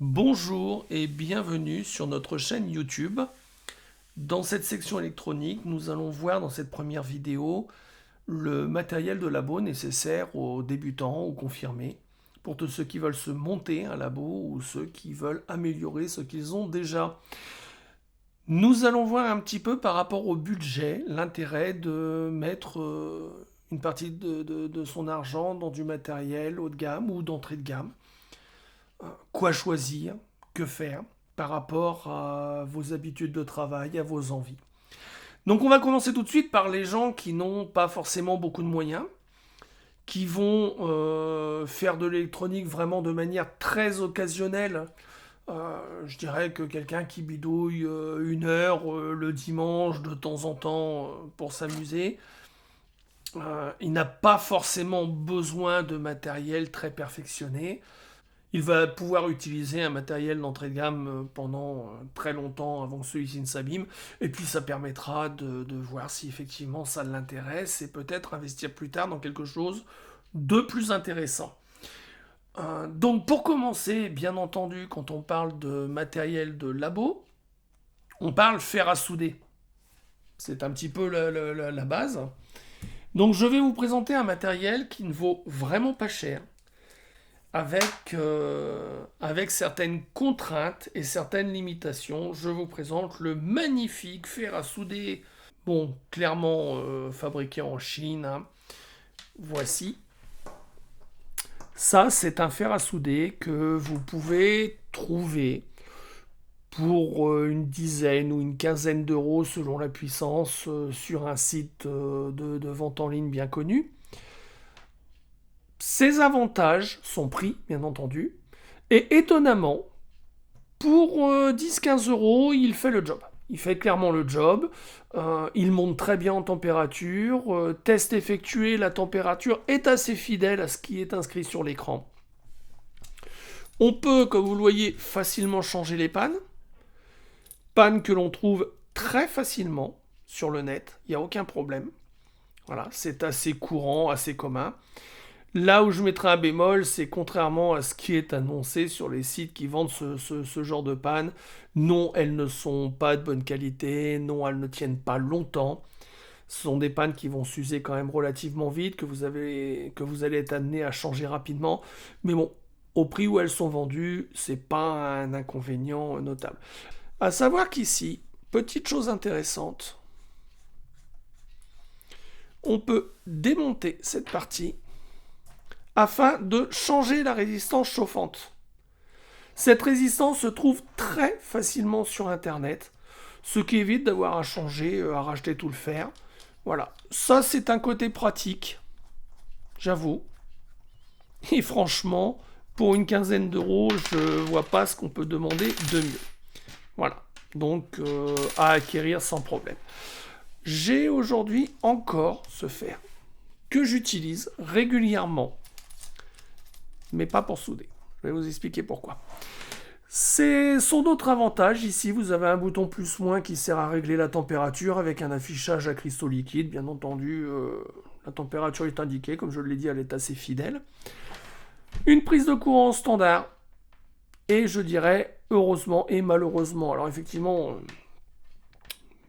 Bonjour et bienvenue sur notre chaîne YouTube. Dans cette section électronique, nous allons voir dans cette première vidéo le matériel de labo nécessaire aux débutants ou confirmés, pour tous ceux qui veulent se monter un labo ou ceux qui veulent améliorer ce qu'ils ont déjà. Nous allons voir un petit peu par rapport au budget, l'intérêt de mettre une partie de son argent dans du matériel haut de gamme ou d'entrée de gamme. Quoi choisir, que faire par rapport à vos habitudes de travail, à vos envies. Donc on va commencer tout de suite par les gens qui n'ont pas forcément beaucoup de moyens, qui vont faire de l'électronique vraiment de manière très occasionnelle. Je dirais que quelqu'un qui bidouille une heure le dimanche de temps en temps pour s'amuser, il n'a pas forcément besoin de matériel très perfectionné. Il va pouvoir utiliser un matériel d'entrée de gamme pendant très longtemps avant que celui-ci ne s'abîme. Et puis ça permettra de voir si effectivement ça l'intéresse et peut-être investir plus tard dans quelque chose de plus intéressant. Donc pour commencer, bien entendu, quand on parle de matériel de labo, on parle fer à souder. C'est un petit peu la base. Donc je vais vous présenter un matériel qui ne vaut vraiment pas cher, avec certaines contraintes et certaines limitations. Je vous présente le magnifique fer à souder, bon, clairement fabriqué en Chine, hein. Voici. Ça, c'est un fer à souder que vous pouvez trouver pour une dizaine ou une quinzaine d'euros selon la puissance sur un site de vente en ligne bien connu. Ses avantages sont pris, bien entendu, et étonnamment, pour 10-15 euros, il fait le job. Il fait clairement le job, il monte très bien en température, test effectué, la température est assez fidèle à ce qui est inscrit sur l'écran. On peut, comme vous le voyez, facilement changer les pannes que l'on trouve très facilement sur le net, il n'y a aucun problème. Voilà, c'est assez courant, assez commun. Là où je mettrai un bémol, c'est contrairement à ce qui est annoncé sur les sites qui vendent ce genre de panne, non, elles ne sont pas de bonne qualité, non, elles ne tiennent pas longtemps. Ce sont des pannes qui vont s'user quand même relativement vite, que vous allez être amené à changer rapidement. Mais bon, au prix où elles sont vendues, c'est pas un inconvénient notable. À savoir qu'ici, petite chose intéressante, on peut démonter cette partie afin de changer la résistance chauffante. Cette résistance se trouve très facilement sur internet, ce qui évite d'avoir à changer, à racheter tout le fer. Voilà, ça c'est un côté pratique, j'avoue. Et franchement, pour une quinzaine d'euros, je vois pas ce qu'on peut demander de mieux. Voilà, donc à acquérir sans problème. J'ai aujourd'hui encore ce fer que j'utilise régulièrement, mais pas pour souder. Je vais vous expliquer pourquoi. C'est son autre avantage. Ici, vous avez un bouton plus-moins qui sert à régler la température avec un affichage à cristaux liquides. Bien entendu, la température est indiquée. Comme je l'ai dit, elle est assez fidèle. Une prise de courant standard. Et je dirais, heureusement et malheureusement. Alors effectivement,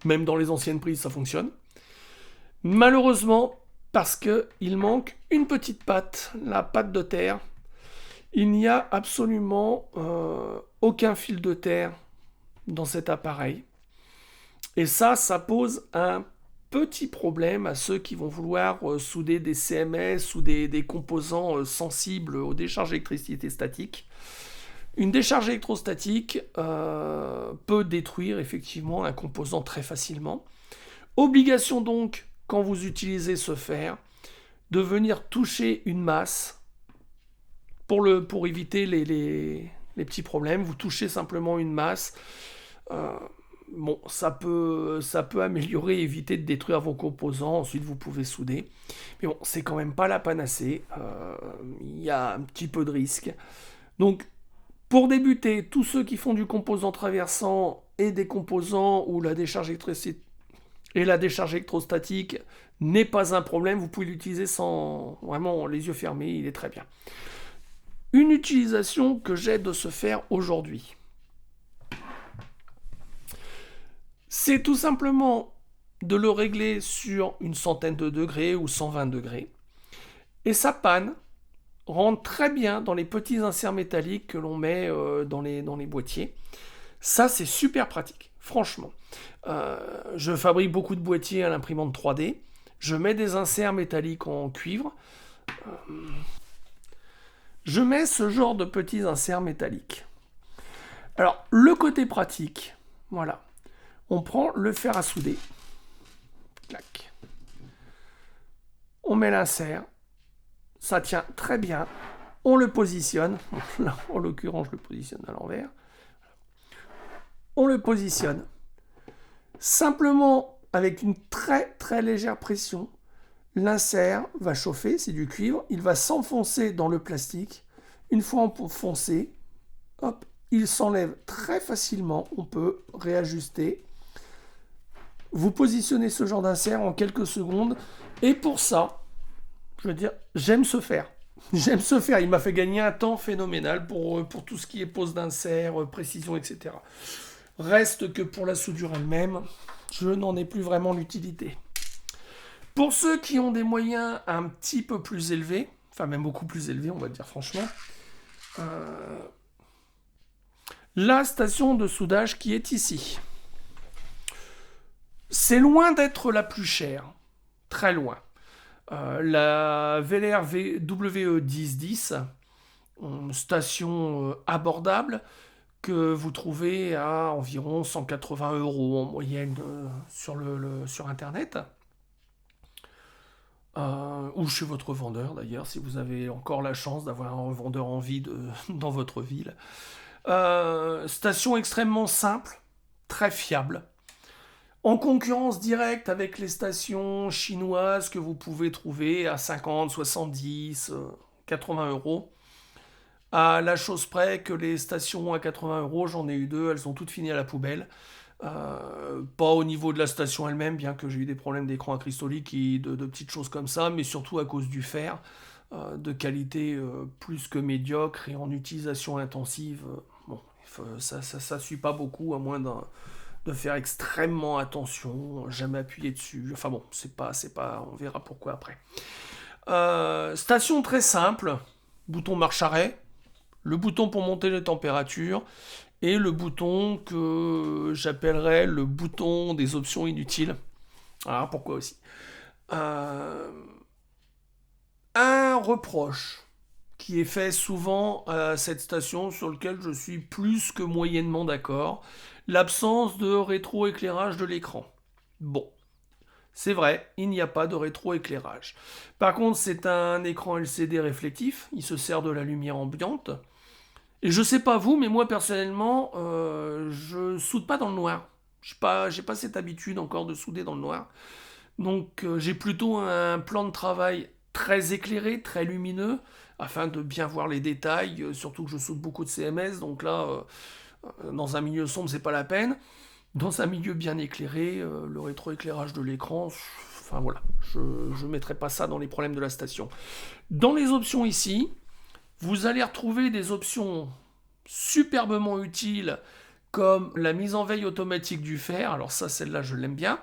même dans les anciennes prises, ça fonctionne. Malheureusement, parce qu'il manque une petite patte, la patte de terre. Il n'y a absolument aucun fil de terre dans cet appareil. Et ça pose un petit problème à ceux qui vont vouloir souder des CMS ou des composants sensibles aux décharges d'électricité statique. Une décharge électrostatique peut détruire effectivement un composant très facilement. Obligation donc, quand vous utilisez ce fer, de venir toucher une masse. Pour éviter les petits problèmes, vous touchez simplement une masse. Bon, ça peut améliorer, éviter de détruire vos composants. Ensuite, vous pouvez souder. Mais bon, c'est quand même pas la panacée. Il y a un petit peu de risque. Donc, pour débuter, tous ceux qui font du composant traversant et des composants où la décharge électrostatique n'est pas un problème, vous pouvez l'utiliser sans vraiment les yeux fermés, il est très bien. une utilisation que j'ai de ce fer aujourd'hui. C'est tout simplement de le régler sur une centaine de degrés ou 120 degrés. Et sa panne rentre très bien dans les petits inserts métalliques que l'on met dans les boîtiers. Ça, c'est super pratique, franchement. Je fabrique beaucoup de boîtiers à l'imprimante 3D. Je mets des inserts métalliques en cuivre. Je mets ce genre de petits inserts métalliques. Alors, le côté pratique, voilà. On prend le fer à souder. Clac. On met l'insert. Ça tient très bien. On le positionne. Là, en l'occurrence, je le positionne à l'envers. On le positionne. Simplement, avec une très très légère pression, l'insert va chauffer, c'est du cuivre, il va s'enfoncer dans le plastique. Une fois enfoncé, hop, il s'enlève très facilement, on peut réajuster. Vous positionnez ce genre d'insert en quelques secondes, et pour ça, je veux dire, j'aime ce fer. J'aime ce fer, il m'a fait gagner un temps phénoménal pour tout ce qui est pose d'insert, précision, etc. Reste que pour la soudure elle-même, je n'en ai plus vraiment l'utilité. Pour ceux qui ont des moyens un petit peu plus élevés, enfin même beaucoup plus élevés, on va dire franchement, la station de soudage qui est ici. C'est loin d'être la plus chère, très loin. La VLR WE1010, une station abordable, que vous trouvez à environ 180 € en moyenne sur Internet. Ou chez votre vendeur d'ailleurs, si vous avez encore la chance d'avoir un vendeur en vie dans votre ville. Station extrêmement simple, très fiable. En concurrence directe avec les stations chinoises que vous pouvez trouver à 50, 70, 80 €. À la chose près que les stations à 80 €, j'en ai eu 2, elles sont toutes finies à la poubelle. Pas au niveau de la station elle-même, bien que j'ai eu des problèmes d'écran acrystolique et de petites choses comme ça, mais surtout à cause du fer, de qualité plus que médiocre et en utilisation intensive. Bon, ça suit pas beaucoup, à moins de faire extrêmement attention, jamais appuyer dessus. Enfin bon, c'est pas, on verra pourquoi après. Station très simple, bouton marche-arrêt, le bouton pour monter les températures, et le bouton que j'appellerais le bouton des options inutiles. Alors pourquoi aussi un reproche qui est fait souvent à cette station, sur lequel je suis plus que moyennement d'accord, l'absence de rétroéclairage de l'écran. Bon, c'est vrai, il n'y a pas de rétroéclairage. Par contre, c'est un écran LCD réflectif, il se sert de la lumière ambiante. Et je sais pas vous, mais moi personnellement, je soude pas dans le noir. J'ai pas cette habitude encore de souder dans le noir. Donc j'ai plutôt un plan de travail très éclairé, très lumineux, afin de bien voir les détails, surtout que je soude beaucoup de CMS, donc là, dans un milieu sombre, c'est pas la peine. Dans un milieu bien éclairé, le rétroéclairage de l'écran, enfin voilà, je ne mettrai pas ça dans les problèmes de la station. Dans les options ici, vous allez retrouver des options superbement utiles, comme la mise en veille automatique du fer. Alors ça, celle-là, je l'aime bien.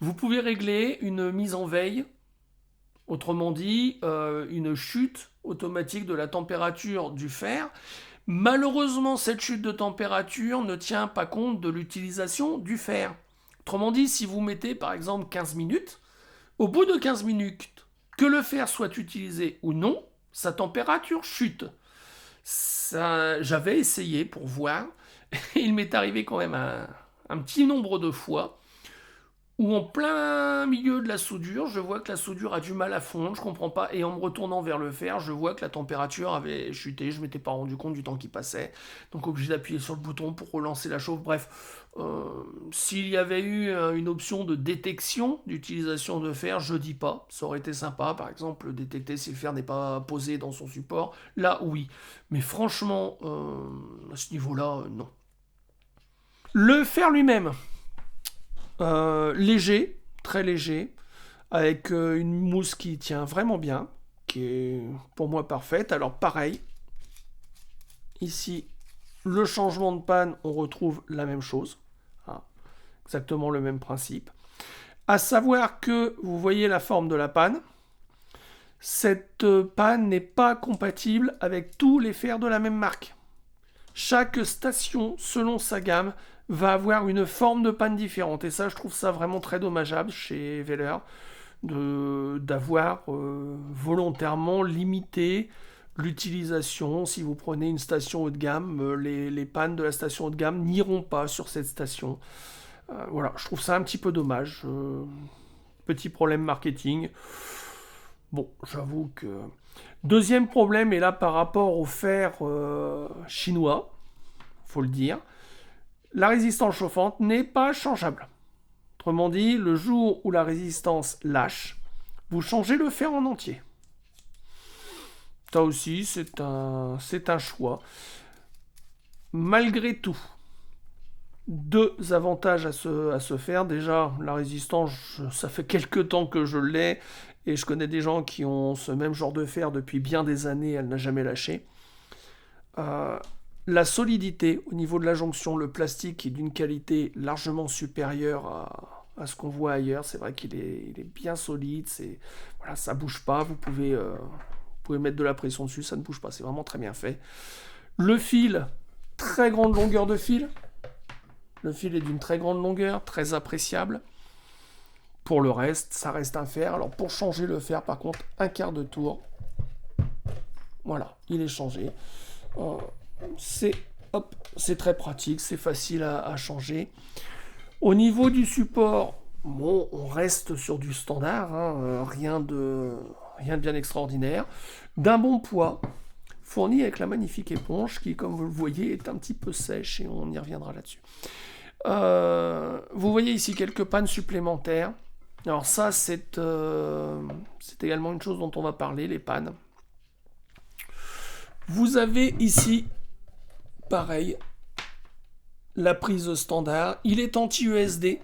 Vous pouvez régler une mise en veille, autrement dit, une chute automatique de la température du fer. Malheureusement, cette chute de température ne tient pas compte de l'utilisation du fer. Autrement dit, si vous mettez par exemple 15 minutes, au bout de 15 minutes, que le fer soit utilisé ou non, sa température chute. J'avais essayé pour voir, et il m'est arrivé quand même un petit nombre de fois, où en plein milieu de la soudure, je vois que la soudure a du mal à fondre, je comprends pas, et en me retournant vers le fer, je vois que la température avait chuté, je m'étais pas rendu compte du temps qui passait, donc obligé d'appuyer sur le bouton pour relancer la chauffe. Bref, s'il y avait eu une option de détection d'utilisation de fer, je dis pas, ça aurait été sympa, par exemple, détecter si le fer n'est pas posé dans son support, là oui, mais franchement, à ce niveau-là, non. Le fer lui-même, léger, très léger, avec une mousse qui tient vraiment bien, qui est pour moi parfaite. Alors pareil, Ici, le changement de panne, on retrouve la même chose. Hein, exactement le même principe. À savoir que, vous voyez la forme de la panne, cette panne n'est pas compatible avec tous les fers de la même marque. Chaque station, selon sa gamme, va avoir une forme de panne différente. Et ça, je trouve ça vraiment très dommageable chez Weller, d'avoir volontairement limité l'utilisation. Si vous prenez une station haut de gamme, les pannes de la station haut de gamme n'iront pas sur cette station. Voilà, je trouve ça un petit peu dommage. Petit problème marketing. Bon, j'avoue que... Deuxième problème, et là par rapport au fer chinois, faut le dire, la résistance chauffante n'est pas changeable. Autrement dit, le jour où la résistance lâche, vous changez le fer en entier. Ça aussi, c'est un choix. Malgré tout, deux avantages à se faire. Déjà, la résistance, ça fait quelques temps que je l'ai, et je connais des gens qui ont ce même genre de fer depuis bien des années, elle n'a jamais lâché. La solidité au niveau de la jonction, le plastique est d'une qualité largement supérieure à ce qu'on voit ailleurs. C'est vrai qu'il est bien solide, voilà, ça bouge pas, vous pouvez mettre de la pression dessus, ça ne bouge pas, c'est vraiment très bien fait. Le fil, très grande longueur de fil. Le fil est d'une très grande longueur, très appréciable. Pour le reste, ça reste un fer. Alors pour changer le fer, par contre, un quart de tour. Voilà, il est changé. C'est très pratique, c'est facile à changer. Au niveau du support, bon, on reste sur du standard, hein, rien de bien extraordinaire. D'un bon poids, fourni avec la magnifique éponge qui, comme vous le voyez, est un petit peu sèche et on y reviendra là-dessus. Vous voyez ici quelques pannes supplémentaires. Alors ça, c'est également une chose dont on va parler, les pannes. Vous avez ici, pareil, la prise standard. Il est anti-USD,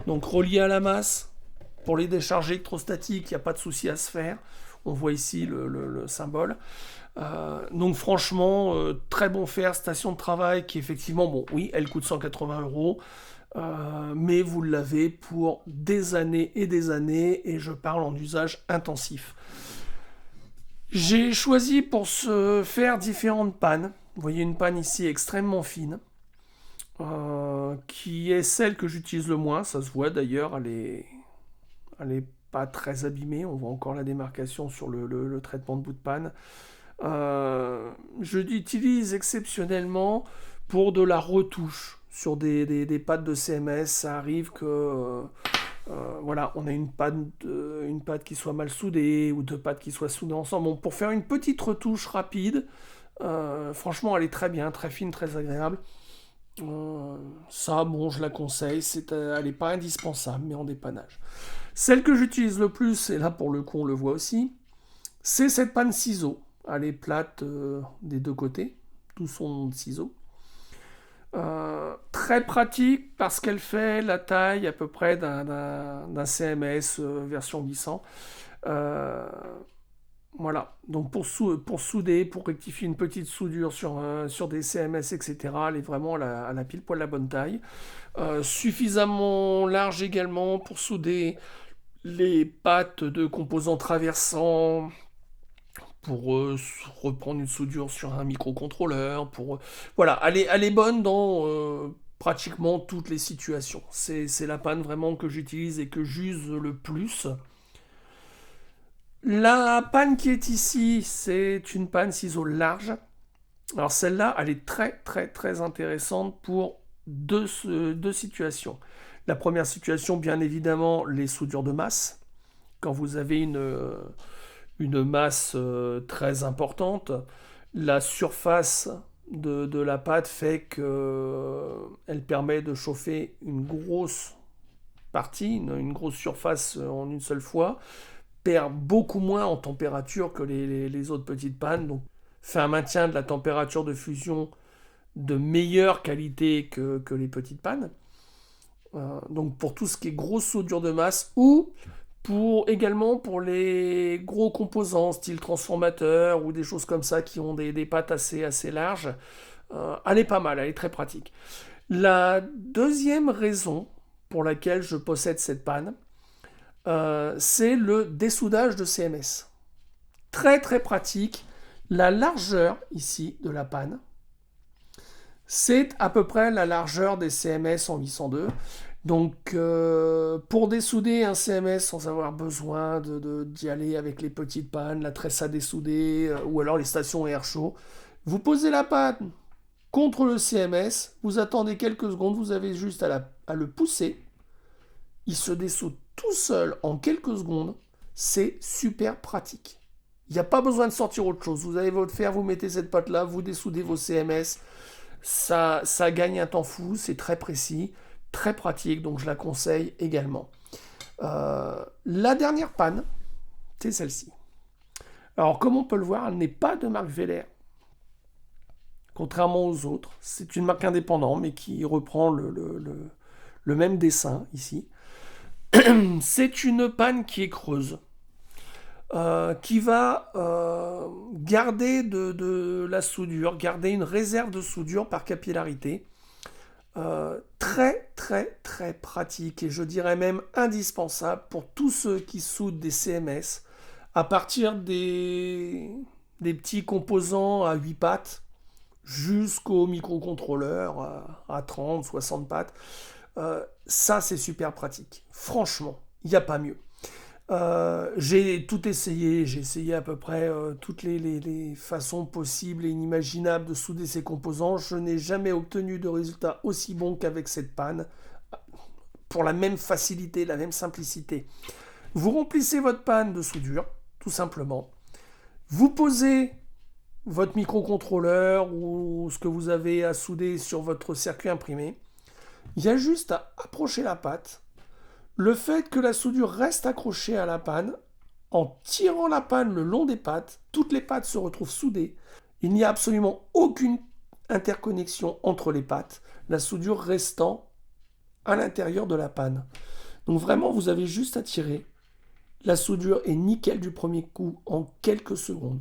donc relié à la masse. Pour les décharges électrostatiques, il n'y a pas de souci à se faire. On voit ici le symbole. Donc franchement, très bon fer, station de travail qui effectivement, bon oui, elle coûte 180 €, mais vous l'avez pour des années, et je parle en usage intensif. J'ai choisi pour ce faire différentes pannes. Vous voyez une panne ici extrêmement fine, qui est celle que j'utilise le moins, ça se voit d'ailleurs, elle est pas très abîmée, on voit encore la démarcation sur le traitement de bout de panne. Je l'utilise exceptionnellement pour de la retouche sur des pattes de CMS. Ça arrive que voilà, on a une patte qui soit mal soudée ou deux pattes qui soient soudées ensemble. Bon, pour faire une petite retouche rapide, franchement, elle est très bien, très fine, très agréable. Ça, bon, je la conseille. Elle n'est pas indispensable, mais en dépannage. Celle que j'utilise le plus, et là pour le coup on le voit aussi, c'est cette panne ciseau. Elle est plate des deux côtés, tout son nom de ciseau. Très pratique parce qu'elle fait la taille à peu près d'un CMS version 800. Voilà, donc pour souder, pour rectifier une petite soudure sur des CMS, etc., elle est vraiment à la pile poil la bonne taille. Suffisamment large également pour souder les pattes de composants traversants, pour reprendre une soudure sur un microcontrôleur, voilà, elle est bonne dans pratiquement toutes les situations. C'est la panne vraiment que j'utilise et que j'use le plus. La panne qui est ici, c'est une panne ciseau large. Alors celle-là, elle est très très très intéressante pour deux situations. La première situation, bien évidemment, les soudures de masse. Quand vous avez une masse très importante, la surface de la pâte fait qu'elle permet de chauffer une grosse partie, une grosse surface en une seule fois, perd beaucoup moins en température que les autres petites pannes, donc fait un maintien de la température de fusion de meilleure qualité que les petites pannes. Donc pour tout ce qui est grosse soudure de masse ou Également pour les gros composants, style transformateur ou des choses comme ça qui ont des pattes assez larges, elle est pas mal, elle est très pratique. La deuxième raison pour laquelle je possède cette panne, c'est le dessoudage de CMS. Très très pratique. La largeur ici de la panne, c'est à peu près la largeur des CMS en 802. Donc pour dessouder un CMS sans avoir besoin d'y aller avec les petites pannes, la tresse à dessouder, ou alors les stations air chaud, vous posez la panne contre le CMS, vous attendez quelques secondes, vous avez juste à le pousser, il se dessoude tout seul en quelques secondes, c'est super pratique. Il n'y a pas besoin de sortir autre chose, vous avez votre fer, vous mettez cette patte là, vous dessoudez vos CMS, ça gagne un temps fou, c'est très précis, très pratique, donc je la conseille également. La dernière panne, c'est celle-ci. Alors comme on peut le voir, elle n'est pas de marque Veller. Contrairement aux autres, c'est une marque indépendante, mais qui reprend le même dessin ici. C'est une panne qui est creuse, qui va garder de la soudure, garder une réserve de soudure par capillarité. Très très très pratique et je dirais même indispensable pour tous ceux qui soudent des CMS à partir des petits composants à 8 pattes jusqu'au microcontrôleur à 30, 60 pattes. Ça, c'est super pratique. Franchement, il n'y a pas mieux. J'ai tout essayé, j'ai essayé à peu près toutes les façons possibles et inimaginables de souder ces composants. Je n'ai jamais obtenu de résultat aussi bon qu'avec cette panne, pour la même facilité, la même simplicité. Vous remplissez votre panne de soudure, tout simplement. Vous posez votre microcontrôleur ou ce que vous avez à souder sur votre circuit imprimé. Il y a juste à approcher la pâte. Le fait que la soudure reste accrochée à la panne, en tirant la panne le long des pattes, toutes les pattes se retrouvent soudées. Il n'y a absolument aucune interconnexion entre les pattes, la soudure restant à l'intérieur de la panne. Donc vraiment, vous avez juste à tirer. La soudure est nickel du premier coup en quelques secondes.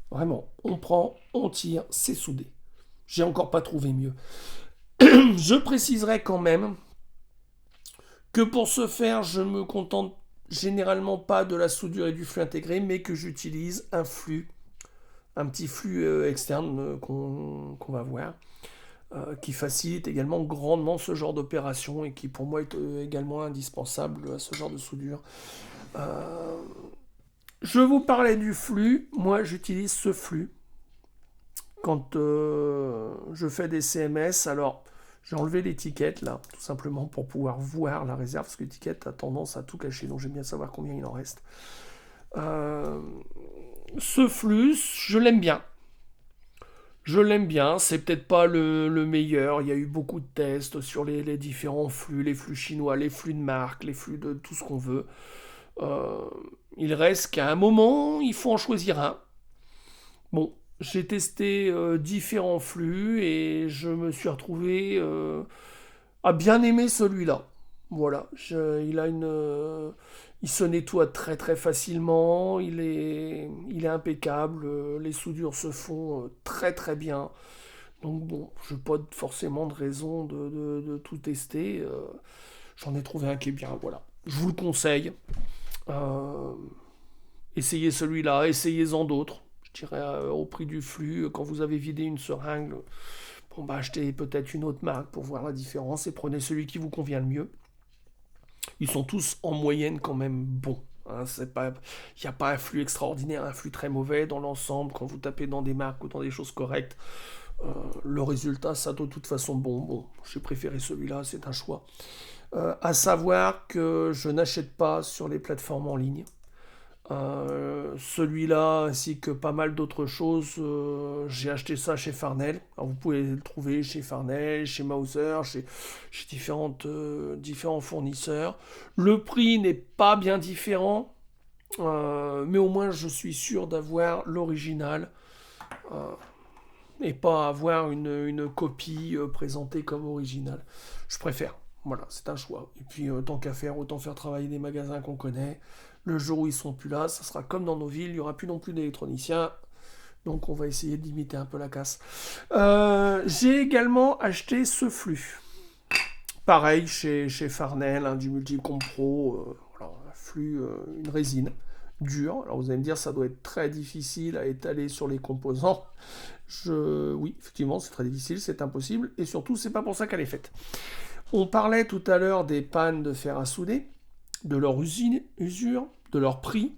Vraiment, on prend, on tire, c'est soudé. J'ai encore pas trouvé mieux. Je préciserai quand même que pour ce faire, je me contente généralement pas de la soudure et du flux intégré, mais que j'utilise un petit flux externe qu'on va voir, qui facilite également grandement ce genre d'opération et qui pour moi est également indispensable à ce genre de soudure. Je vous parlais du flux, moi j'utilise ce flux quand je fais des CMS. Alors j'ai enlevé l'étiquette là, tout simplement pour pouvoir voir la réserve, parce que l'étiquette a tendance à tout cacher, donc j'aime bien savoir combien il en reste. Ce flux, je l'aime bien. Je l'aime bien, c'est peut-être pas le meilleur, il y a eu beaucoup de tests sur les différents flux, les flux chinois, les flux de marque, les flux de tout ce qu'on veut. Il reste qu'à un moment, il faut en choisir un. Bon, j'ai testé différents flux et je me suis retrouvé à bien aimer celui-là. Voilà, il se nettoie très très facilement, il est impeccable, les soudures se font très très bien. Donc bon, je n'ai pas forcément de raison de tout tester. J'en ai trouvé un qui est bien, voilà. Je vous le conseille. Euh, Essayez celui-là, essayez-en d'autres. Je dirais au prix du flux, quand vous avez vidé une seringue, bon bah achetez peut-être une autre marque pour voir la différence et prenez celui qui vous convient le mieux. Ils sont tous en moyenne quand même bons. Hein, il n'y a pas un flux extraordinaire, un flux très mauvais dans l'ensemble. Quand vous tapez dans des marques ou dans des choses correctes, le résultat, ça de toute façon bon. Bon, j'ai préféré celui-là, c'est un choix. À savoir que je n'achète pas sur les plateformes en ligne. Celui-là ainsi que pas mal d'autres choses, j'ai acheté ça chez Farnell. Alors vous pouvez le trouver chez Farnell, chez Mauser, chez différents fournisseurs. Le prix n'est pas bien différent, mais au moins je suis sûr d'avoir l'original et pas avoir une copie présentée comme originale. Je préfère. Voilà, c'est un choix. Et puis tant qu'à faire, autant faire travailler des magasins qu'on connaît. Le jour où ils sont plus là, ça sera comme dans nos villes, il n'y aura plus non plus d'électroniciens. Donc on va essayer de limiter un peu la casse. J'ai également acheté ce flux. Pareil chez Farnell, hein, du Multicompro, voilà, un flux, une résine dure. Alors vous allez me dire, ça doit être très difficile à étaler sur les composants. Oui, effectivement, c'est très difficile, c'est impossible, et surtout, c'est pas pour ça qu'elle est faite. On parlait tout à l'heure des pannes de fer à souder, de leur usure, de leur prix.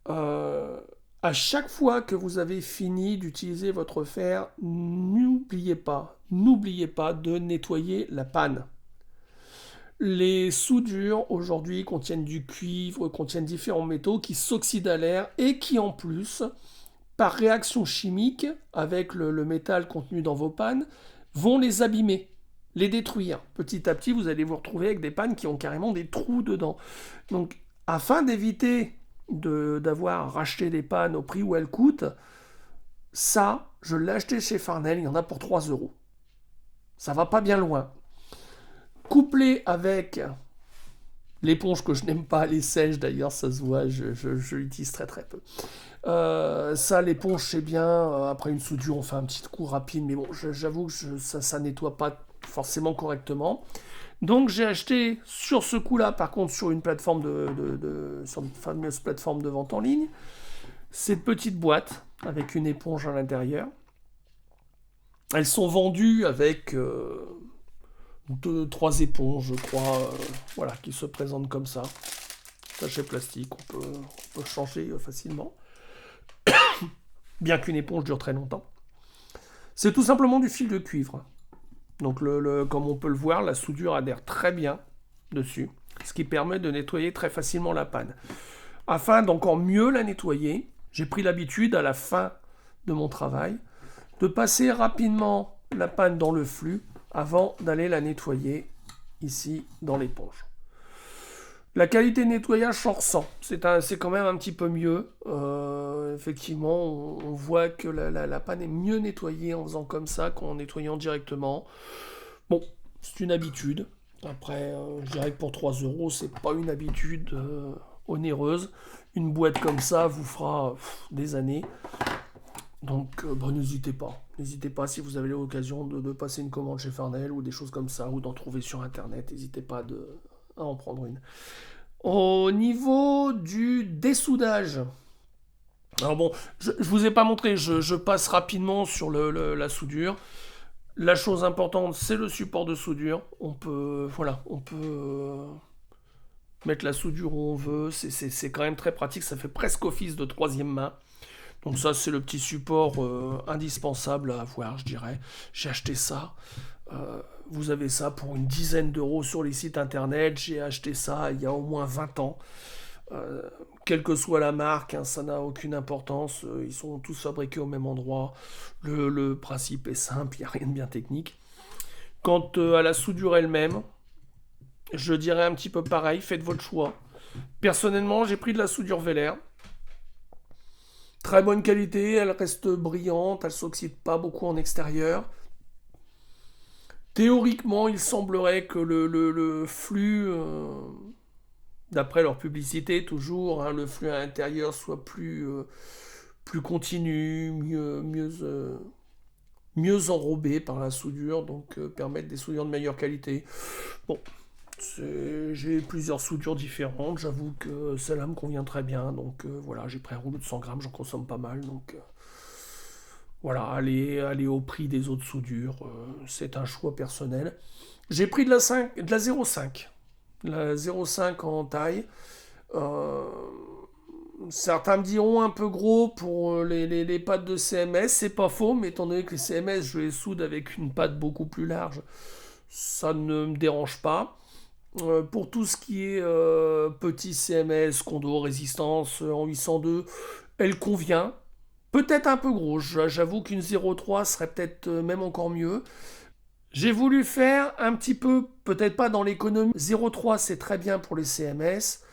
À chaque fois que vous avez fini d'utiliser votre fer, n'oubliez pas de nettoyer la panne. Les soudures aujourd'hui contiennent du cuivre, contiennent différents métaux qui s'oxydent à l'air et qui en plus, par réaction chimique avec le métal contenu dans vos pannes, vont les abîmer, les détruire. Petit à petit, vous allez vous retrouver avec des pannes qui ont carrément des trous dedans. Donc, afin d'éviter d'avoir racheté des pannes au prix où elles coûtent, ça, je l'ai acheté chez Farnell, il y en a pour 3 euros. Ça va pas bien loin. Couplé avec l'éponge que je n'aime pas, les sèches d'ailleurs, ça se voit, je l'utilise très très peu. Ça, l'éponge, c'est bien. Après une soudure, on fait un petit coup rapide, mais bon, j'avoue que ça nettoie pas forcément correctement. Donc j'ai acheté sur ce coup-là, par contre, sur une plateforme sur une fameuse plateforme de vente en ligne, cette petite boîte avec une éponge à l'intérieur. Elles sont vendues avec 3 éponges, je crois, voilà, qui se présentent comme ça. Sachet plastique, on peut changer facilement. Bien qu'une éponge dure très longtemps. C'est tout simplement du fil de cuivre. Donc, comme on peut le voir, la soudure adhère très bien dessus, ce qui permet de nettoyer très facilement la panne. Afin d'encore mieux la nettoyer, j'ai pris l'habitude, à la fin de mon travail, de passer rapidement la panne dans le flux avant d'aller la nettoyer ici dans l'éponge. La qualité de nettoyage s'en ressent. C'est quand même un petit peu mieux. Effectivement, on voit que la panne est mieux nettoyée en faisant comme ça qu'en nettoyant directement. Bon, c'est une habitude. Après, je dirais que pour 3 euros, c'est pas une habitude onéreuse. Une boîte comme ça vous fera des années. Donc, n'hésitez pas. N'hésitez pas, si vous avez l'occasion de passer une commande chez Farnell ou des choses comme ça, ou d'en trouver sur Internet, n'hésitez pas à en prendre une. Au niveau du dessoudage, alors bon, je vous ai pas montré, je passe rapidement sur la soudure. La chose importante, c'est le support de soudure. On peut mettre la soudure où on veut. C'est quand même très pratique. Ça fait presque office de troisième main. Donc ça, c'est le petit support indispensable à avoir, je dirais. J'ai acheté ça. Vous avez ça pour une dizaine d'euros sur les sites internet. J'ai acheté ça il y a au moins 20 ans. Quelle que soit la marque, hein, ça n'a aucune importance. Ils sont tous fabriqués au même endroit. Le principe est simple, il n'y a rien de bien technique. Quant à la soudure elle-même, je dirais un petit peu pareil, faites votre choix. Personnellement, j'ai pris de la soudure Vélair. Très bonne qualité, elle reste brillante, elle ne s'oxyde pas beaucoup en extérieur. Théoriquement, il semblerait que le flux, d'après leur publicité toujours, hein, le flux à l'intérieur soit plus continu, mieux enrobé par la soudure, donc permettre des soudures de meilleure qualité. Bon, j'ai plusieurs soudures différentes, j'avoue que celle-là me convient très bien, donc voilà, j'ai pris un rouleau de 100 grammes, j'en consomme pas mal, donc voilà, aller au prix des autres soudures, c'est un choix personnel. J'ai pris de la 0,5. La 0,5 en taille. Certains me diront un peu gros pour les pattes de CMS, c'est pas faux, mais étant donné que les CMS, je les soude avec une patte beaucoup plus large, ça ne me dérange pas. Pour tout ce qui est petit CMS, condo, résistance en 802, elle convient. Peut-être un peu gros, j'avoue qu'une 0,3 serait peut-être même encore mieux. J'ai voulu faire un petit peu, peut-être pas dans l'économie. 0,3 c'est très bien pour les CMS.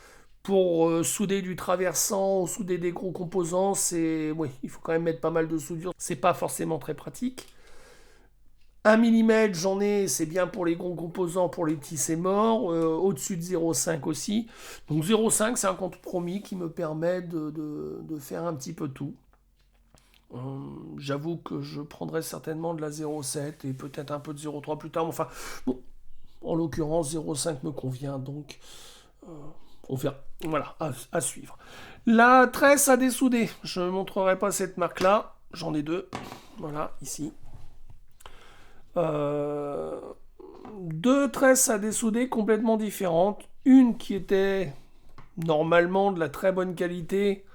Pour souder du traversant ou souder des gros composants, oui, il faut quand même mettre pas mal de soudure. C'est pas forcément très pratique. 1 mm, j'en ai, c'est bien pour les gros composants, pour les petits, c'est mort. Au-dessus de 0,5 aussi. Donc 0,5, c'est un compromis qui me permet de faire un petit peu tout. J'avoue que je prendrai certainement de la 0,7 et peut-être un peu de 0,3 plus tard. Mais enfin, bon, en l'occurrence, 0,5 me convient, donc on verra. Voilà, à suivre. La tresse à dessouder. Je ne montrerai pas cette marque-là. J'en ai deux. Voilà, ici. Deux tresses à dessouder complètement différentes. Une qui était normalement de la très bonne qualité,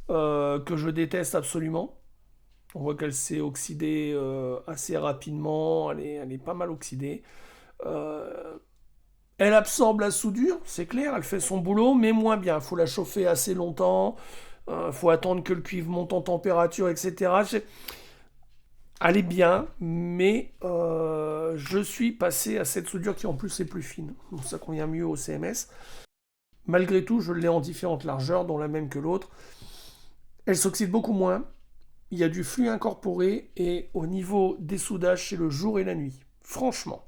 que je déteste absolument. On voit qu'elle s'est oxydée assez rapidement. Elle est pas mal oxydée. Euh, Elle absorbe la soudure, c'est clair, elle fait son boulot, mais moins bien. Il faut la chauffer assez longtemps, il faut attendre que le cuivre monte en température, etc. Elle est bien, mais je suis passé à cette soudure qui en plus est plus fine. Donc ça convient mieux au CMS. Malgré tout, je l'ai en différentes largeurs, dont la même que l'autre. Elle s'oxyde beaucoup moins. Il y a du flux incorporé et au niveau des soudages, c'est le jour et la nuit. Franchement.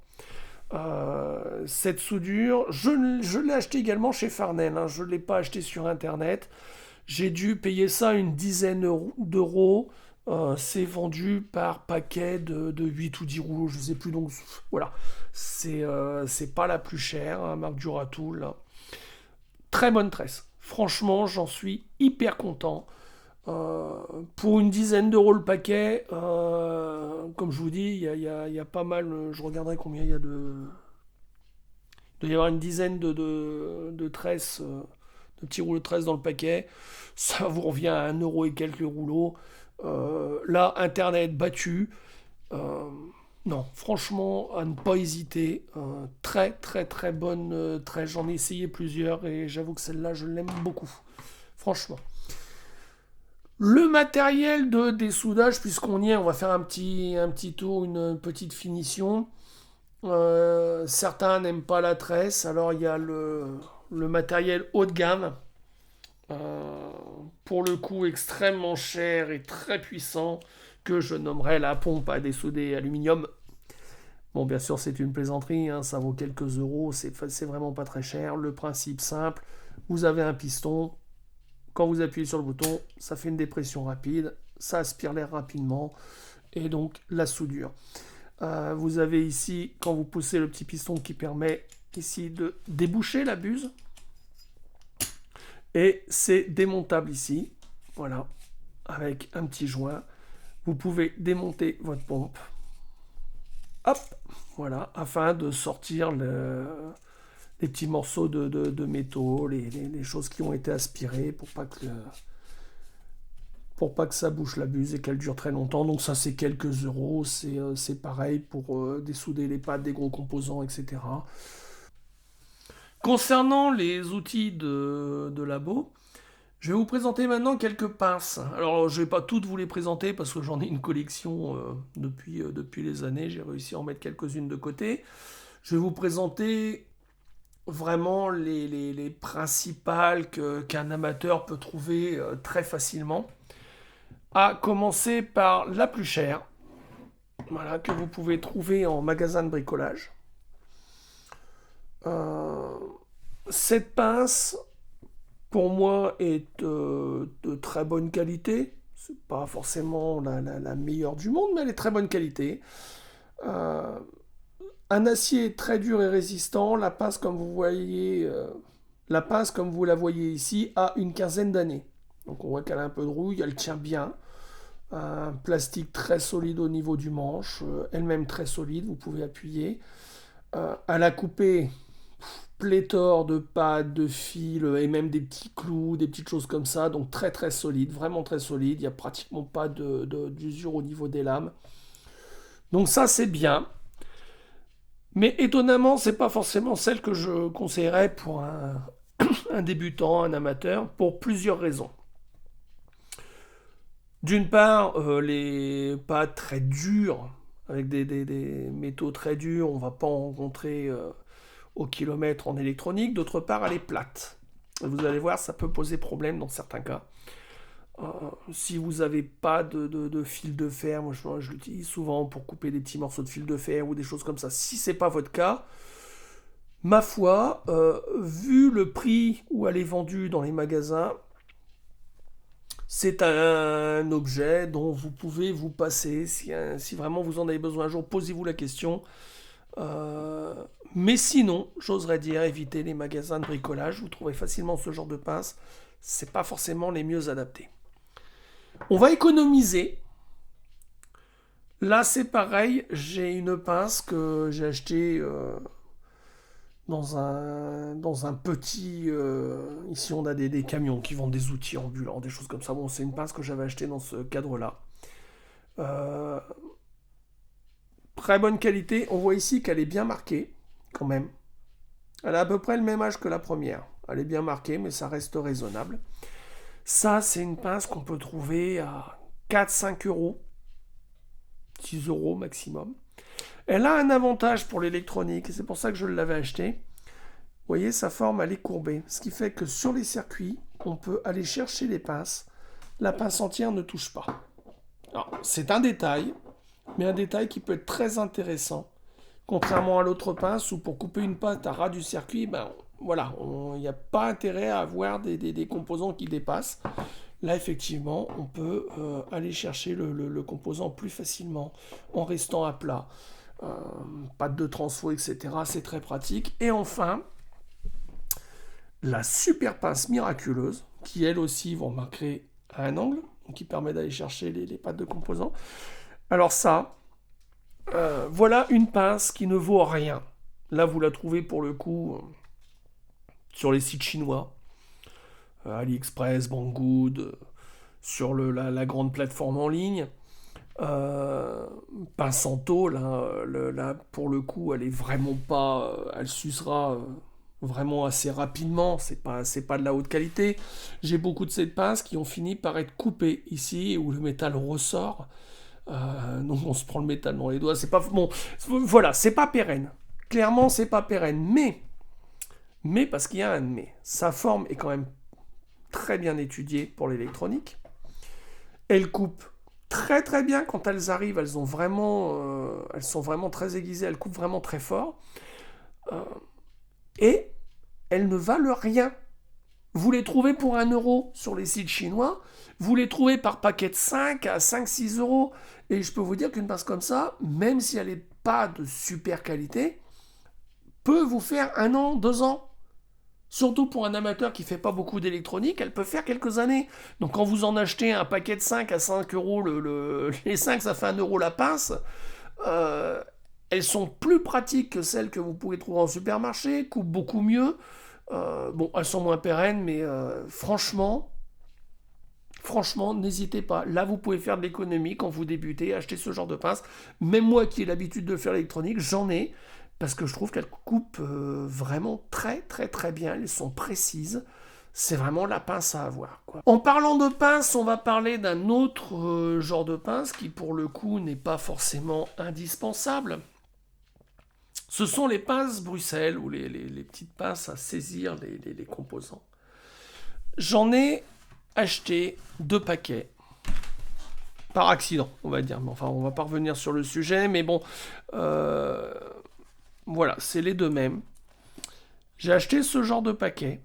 Cette soudure, je l'ai acheté également chez Farnell, hein, je ne l'ai pas acheté sur internet. J'ai dû payer ça une dizaine d'euros. C'est vendu par paquet de 8 ou 10 rouleaux, je ne sais plus. Donc voilà, c'est pas la plus chère, hein, marque Duratool. Très bonne tresse. Franchement, j'en suis hyper content. Pour une dizaine d'euros le paquet, comme je vous dis, il y a pas mal. Je regarderai combien il y a de. Il doit y avoir une dizaine de tresses, de petits rouleaux de tresses dans le paquet. Ça vous revient à 1 € et quelques le rouleau. Là, Internet battu. Euh, non, franchement, à ne pas hésiter. Très, très, très bonne tresse. J'en ai essayé plusieurs et j'avoue que celle-là, je l'aime beaucoup. Franchement. Le matériel de dessoudage, puisqu'on y est, on va faire un petit tour, une petite finition. Certains n'aiment pas la tresse, alors il y a le matériel haut de gamme, euh, pour le coup extrêmement cher et très puissant, que je nommerai la pompe à dessouder aluminium. Bon, bien sûr, c'est une plaisanterie, hein, ça vaut quelques euros, c'est vraiment pas très cher. Le principe simple, vous avez un piston, quand vous appuyez sur le bouton, ça fait une dépression rapide, ça aspire l'air rapidement, et donc la soudure. Vous avez ici, quand vous poussez le petit piston qui permet ici de déboucher la buse, et c'est démontable ici, voilà, avec un petit joint. Vous pouvez démonter votre pompe, hop, voilà, afin de sortir les petits morceaux de métaux, les choses qui ont été aspirées pour pas que ça bouche la buse et qu'elle dure très longtemps. Donc ça, c'est quelques euros. C'est pareil pour dessouder les pattes des gros composants, etc. Concernant les outils de labo, je vais vous présenter maintenant quelques pinces. Alors, je ne vais pas toutes vous les présenter parce que j'en ai une collection depuis les années. J'ai réussi à en mettre quelques-unes de côté. Je vais vous présenter vraiment les principales qu'un amateur peut trouver très facilement. À commencer par la plus chère, voilà, que vous pouvez trouver en magasin de bricolage. Euh, cette pince, pour moi, est de très bonne qualité. C'est pas forcément la meilleure du monde, mais elle est très bonne qualité. Euh, un acier très dur et résistant. La pince, comme vous voyez, comme vous la voyez ici, a une quinzaine d'années. Donc on voit qu'elle a un peu de rouille, elle tient bien. Un plastique très solide au niveau du manche, elle-même très solide, vous pouvez appuyer. Elle a coupé pléthore de pattes, de fils et même des petits clous, des petites choses comme ça, donc très très solide, vraiment très solide. Il n'y a pratiquement pas d'usure au niveau des lames. Donc ça c'est bien. Mais étonnamment, c'est pas forcément celle que je conseillerais pour un débutant, un amateur, pour plusieurs raisons. D'une part, les pattes très dures, avec des métaux très durs, on ne va pas en rencontrer au kilomètre en électronique. D'autre part, elle est plate. Vous allez voir, ça peut poser problème dans certains cas. Si vous n'avez pas de fil de fer, moi je l'utilise souvent pour couper des petits morceaux de fil de fer ou des choses comme ça. Si c'est pas votre cas, ma foi, vu le prix où elle est vendue dans les magasins, c'est un objet dont vous pouvez vous passer. Si vraiment vous en avez besoin un jour, posez-vous la question. Euh, mais sinon, j'oserais dire, évitez les magasins de bricolage. Vous trouverez facilement ce genre de pince. C'est pas forcément les mieux adaptés. On va économiser. Là, c'est pareil. J'ai une pince que j'ai achetée dans un petit... ici, on a des camions qui vendent des outils ambulants, des choses comme ça. Bon, c'est une pince que j'avais achetée dans ce cadre-là. Euh, Très bonne qualité. On voit ici qu'elle est bien marquée, quand même. Elle a à peu près le même âge que la première. Elle est bien marquée, mais ça reste raisonnable. Ça, c'est une pince qu'on peut trouver à 4-5 euros. 6 euros maximum. Elle a un avantage pour l'électronique, et c'est pour ça que je l'avais achetée. Vous voyez, sa forme, elle est courbée. Ce qui fait que sur les circuits, on peut aller chercher les pinces. La pince entière ne touche pas. Alors, c'est un détail, mais un détail qui peut être très intéressant. Contrairement à l'autre pince où pour couper une pâte à ras du circuit, ben voilà, il n'y a pas intérêt à avoir des composants qui dépassent. Là, effectivement, on peut aller chercher le composant plus facilement en restant à plat. Pas de transfo, etc. C'est très pratique. Et enfin, la super pince miraculeuse, qui elle aussi, vous remarquerez, à un angle, qui permet d'aller chercher les pattes de composants. Alors ça, voilà une pince qui ne vaut rien. Là, vous la trouvez pour le coup sur les sites chinois, AliExpress, Banggood, sur la grande plateforme en ligne. Pince en tôle, hein, là, pour le coup, elle est vraiment pas, elle s'usera vraiment assez rapidement. C'est pas de la haute qualité. J'ai beaucoup de ces pinces qui ont fini par être coupées ici où le métal ressort. Donc on se prend le métal dans les doigts. C'est pas bon. Voilà, c'est pas pérenne. Clairement, c'est pas pérenne. Mais parce qu'il y a un mais. Sa forme est quand même très bien étudiée pour l'électronique. Elle coupe très très bien quand elles arrivent. Elles sont vraiment très aiguisées. Elles coupent vraiment très fort. Et elles ne valent rien. Vous les trouvez pour 1 euro sur les sites chinois. Vous les trouvez par paquet de 5 à 5-6 euros. Et je peux vous dire qu'une pince comme ça, même si elle n'est pas de super qualité, peut vous faire 1 an, 2 ans. Surtout pour un amateur qui ne fait pas beaucoup d'électronique, elle peut faire quelques années. Donc quand vous en achetez un paquet de 5 à 5 euros, les 5 ça fait 1 euro la pince, elles sont plus pratiques que celles que vous pouvez trouver en supermarché, coupent beaucoup mieux. Bon, elles sont moins pérennes, mais franchement, n'hésitez pas. Là, vous pouvez faire de l'économie quand vous débutez, acheter ce genre de pince. Même moi qui ai l'habitude de faire l'électronique, j'en ai, parce que je trouve qu'elles coupent vraiment très très très bien. Elles sont précises. C'est vraiment la pince à avoir, quoi. En parlant de pince, on va parler d'un autre genre de pince qui, pour le coup, n'est pas forcément indispensable. Ce sont les pinces Bruxelles, ou les petites pinces à saisir les composants. J'en ai acheté 2 paquets. Par accident, on va dire. Enfin, on va pas revenir sur le sujet, mais bon. Voilà, c'est les 2 mêmes. J'ai acheté ce genre de paquet.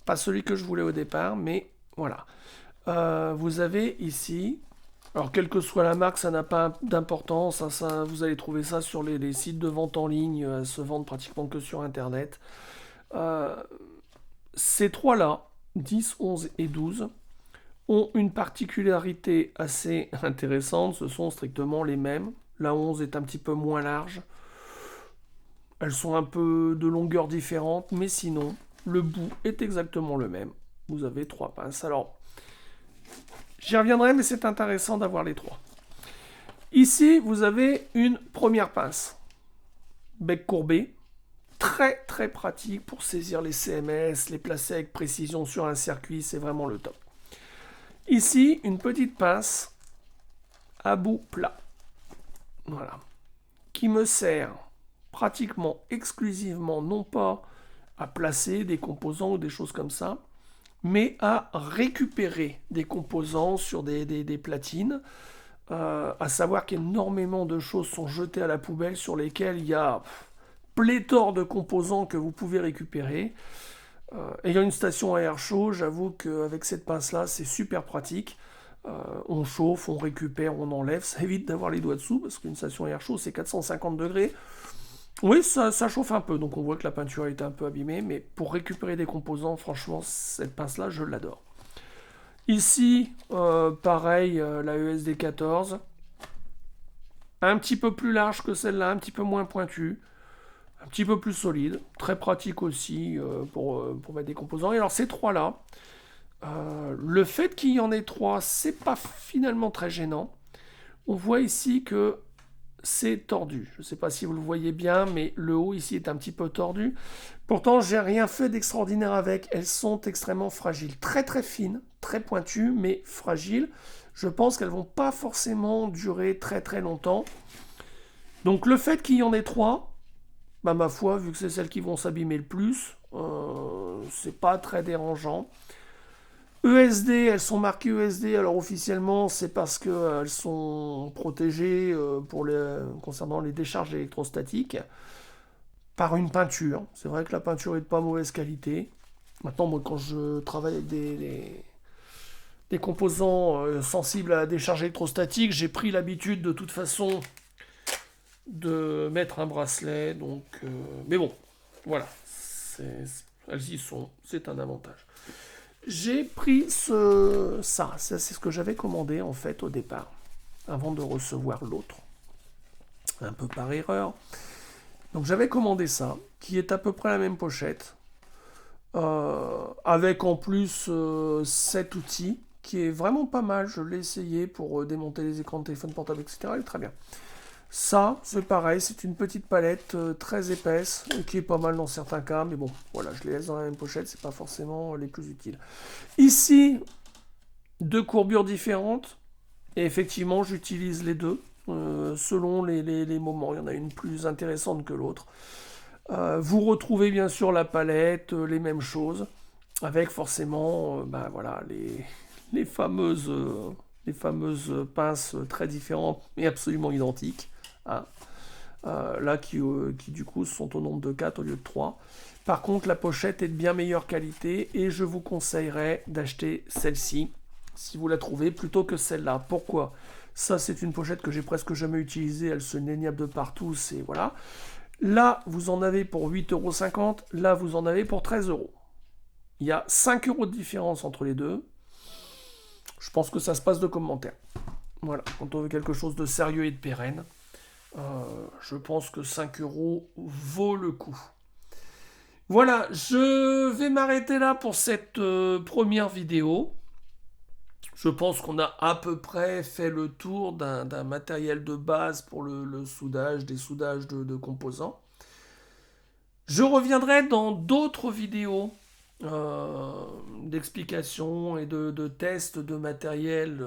Pas celui que je voulais au départ, mais voilà. Vous avez ici... Alors, quelle que soit la marque, ça n'a pas d'importance. Ça, vous allez trouver ça sur les sites de vente en ligne. Elles se vendent pratiquement que sur Internet. Ces 3-là, 10, 11 et 12, ont une particularité assez intéressante. Ce sont strictement les mêmes. La 11 est un petit peu moins large. Elles sont un peu de longueur différente, mais sinon, le bout est exactement le même. Vous avez 3 pinces. Alors, j'y reviendrai, mais c'est intéressant d'avoir les 3. Ici, vous avez une première pince. Bec courbé. Très très pratique pour saisir les CMS, les placer avec précision sur un circuit, c'est vraiment le top. Ici, une petite pince à bout plat. Voilà. Qui me sert pratiquement exclusivement, non pas à placer des composants ou des choses comme ça, mais à récupérer des composants sur des platines. À savoir qu'énormément de choses sont jetées à la poubelle sur lesquelles il y a pléthore de composants que vous pouvez récupérer. Ayant une station à air chaud, j'avoue qu'avec cette pince-là, c'est super pratique. On chauffe, on récupère, on enlève. Ça évite d'avoir les doigts dessous, parce qu'une station à air chaud, c'est 450 degrés. Oui, ça chauffe un peu, donc on voit que la peinture a été un peu abîmée, mais pour récupérer des composants, franchement, cette pince-là, je l'adore. Ici, pareil, la ESD 14. Un petit peu plus large que celle-là, un petit peu moins pointue. Un petit peu plus solide. Très pratique aussi pour mettre des composants. Et alors ces trois-là, le fait qu'il y en ait trois, c'est pas finalement très gênant. On voit ici que c'est tordu. Je ne sais pas si vous le voyez bien, mais le haut ici est un petit peu tordu. Pourtant, j'ai rien fait d'extraordinaire avec. Elles sont extrêmement fragiles. Très très fines, très pointues, mais fragiles. Je pense qu'elles vont pas forcément durer très très longtemps. Donc le fait qu'il y en ait trois, bah, ma foi, vu que c'est celles qui vont s'abîmer le plus, c'est pas très dérangeant. ESD, elles sont marquées ESD, alors officiellement c'est parce qu'elles sont protégées concernant les décharges électrostatiques par une peinture. C'est vrai que la peinture est de pas mauvaise qualité. Maintenant, moi, quand je travaille avec des composants sensibles à la décharge électrostatique, j'ai pris l'habitude de toute façon de mettre un bracelet. Donc, mais bon, voilà, elles y sont, c'est un avantage. J'ai pris ça c'est ce que j'avais commandé en fait au départ, avant de recevoir l'autre, un peu par erreur. Donc j'avais commandé ça, qui est à peu près la même pochette, avec en plus cet outil, qui est vraiment pas mal. Je l'ai essayé pour démonter les écrans de téléphone portable, etc. Il est très bien. Ça, c'est pareil, c'est une petite palette très épaisse, qui est pas mal dans certains cas, mais bon, voilà, je les laisse dans la même pochette, c'est pas forcément les plus utiles. Ici, deux courbures différentes, et effectivement, j'utilise les deux, selon les moments. Il y en a une plus intéressante que l'autre. Vous retrouvez bien sûr la palette, les mêmes choses, avec forcément, ben voilà, les fameuses pinces très différentes, mais absolument identiques. Hein. Là qui du coup sont au nombre de 4 au lieu de 3. Par contre, la pochette est de bien meilleure qualité et je vous conseillerais d'acheter celle-ci, si vous la trouvez, plutôt que celle-là. Pourquoi? Ça, c'est une pochette que j'ai presque jamais utilisée, elle se néniable de partout, c'est voilà. Là, vous en avez pour 8,50 €, là, vous en avez pour 13 €. Il y a 5 € de différence entre les deux. Je pense que ça se passe de commentaires. Voilà, quand on veut quelque chose de sérieux et de pérenne, je pense que 5 € vaut le coup. Voilà, je vais m'arrêter là pour cette première vidéo. Je pense qu'on a à peu près fait le tour d'un matériel de base pour le soudage, des soudages de composants. Je reviendrai dans d'autres vidéos d'explications et de tests de matériel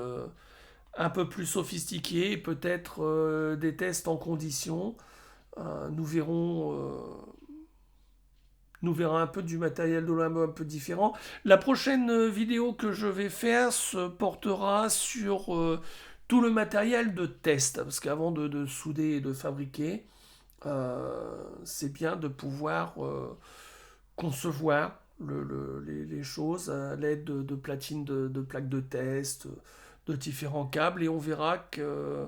un peu plus sophistiqués, peut-être des tests en conditions. Nous verrons un peu du matériel de Lambo un peu différent. La prochaine vidéo que je vais faire se portera sur tout le matériel de test, parce qu'avant de souder et de fabriquer, c'est bien de pouvoir concevoir les choses à l'aide de platines, de plaques de test, de différents câbles, et on verra que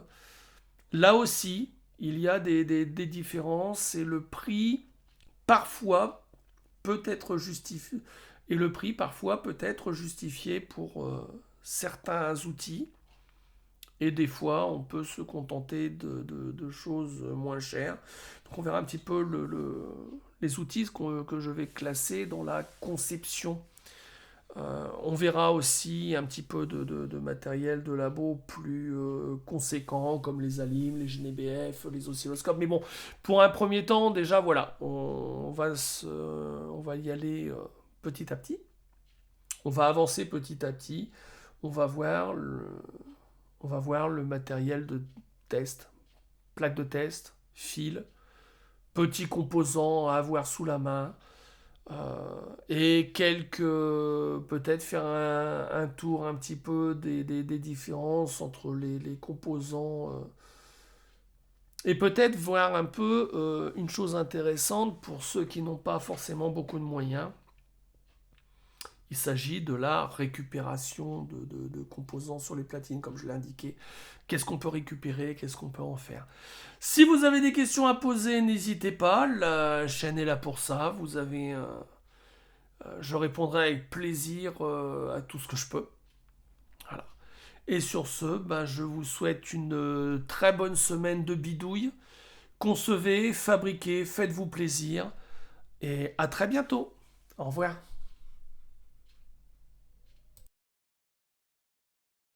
là aussi, il y a des différences, et le prix, parfois, peut être justifié, pour certains outils, et des fois, on peut se contenter de choses moins chères. Donc on verra un petit peu les outils que je vais classer dans la conception. On verra aussi un petit peu de matériel de labo plus conséquent, comme les ALIM, les GNBF, les oscilloscopes. Mais bon, pour un premier temps, déjà, voilà, on va y aller petit à petit. On va avancer petit à petit. On va voir le matériel de test, plaque de test, fil, petits composants à avoir sous la main, Et peut-être faire un tour un petit peu des différences entre les composants. Et peut-être voir un peu une chose intéressante pour ceux qui n'ont pas forcément beaucoup de moyens. Il s'agit de la récupération de composants sur les platines, comme je l'ai indiqué. Qu'est-ce qu'on peut récupérer, qu'est-ce qu'on peut en faire. Si vous avez des questions à poser, n'hésitez pas, la chaîne est là pour ça. Je répondrai avec plaisir à tout ce que je peux. Voilà. Et sur ce, je vous souhaite une très bonne semaine de bidouille. Concevez, fabriquez, faites-vous plaisir. Et à très bientôt. Au revoir.